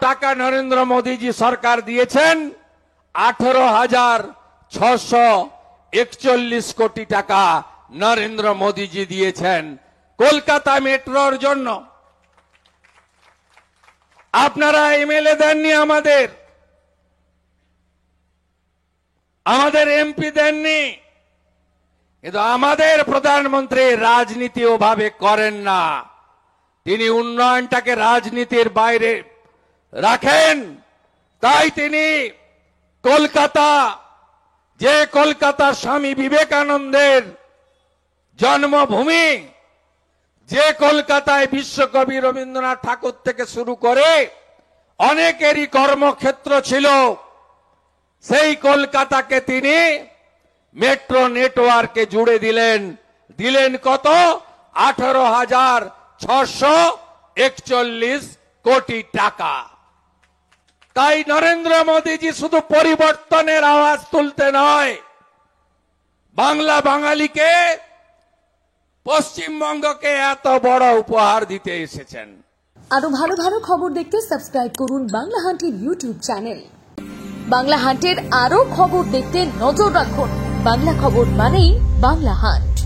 টাকা নরেন্দ্র মোদীজি সরকার দিয়েছেন? 18,641 কোটি টাকা নরেন্দ্র মোদীজি দিয়েছেন কলকাতা মেট্রোর জন্য। আপনারা এমএলএ দেননি, আমাদের এমপি দেননি, কিন্তু আমাদের প্রধানমন্ত্রী রাজনীতি ওভাবে করেন না। তিনি উন্নয়নটাকে রাজনীতির বাইরে রাখেন। তাই তিনি কলকাতা, যে কলকাতা স্বামী বিবেকানন্দের জন্মভূমি, যে কলকাতায় বিশ্বকবি রবীন্দ্রনাথ ঠাকুর থেকে শুরু করে অনেকেরই কর্মক্ষেত্র ছিল, সেই কলকাতাকে তিনি মেট্রো নেটওয়ার্কে জুড়ে দিলেন কত? 18,641 কোটি টাকা। তাই নরেন্দ্র মোদীজি শুধু পরিবর্তনের আওয়াজ তুলতে নয়, বাংলা বাঙালিকে, পশ্চিমবঙ্গকে এত বড় উপহার দিতে এসেছেন। আরো ভালো ভালো খবর দেখতে সাবস্ক্রাইব করুন বাংলা হান্টের ইউটিউব চ্যানেল। বাংলা হান্টের আরো খবর দেখতে নজর রাখুন। বাংলা খবর মানেই বাংলা হান্ট।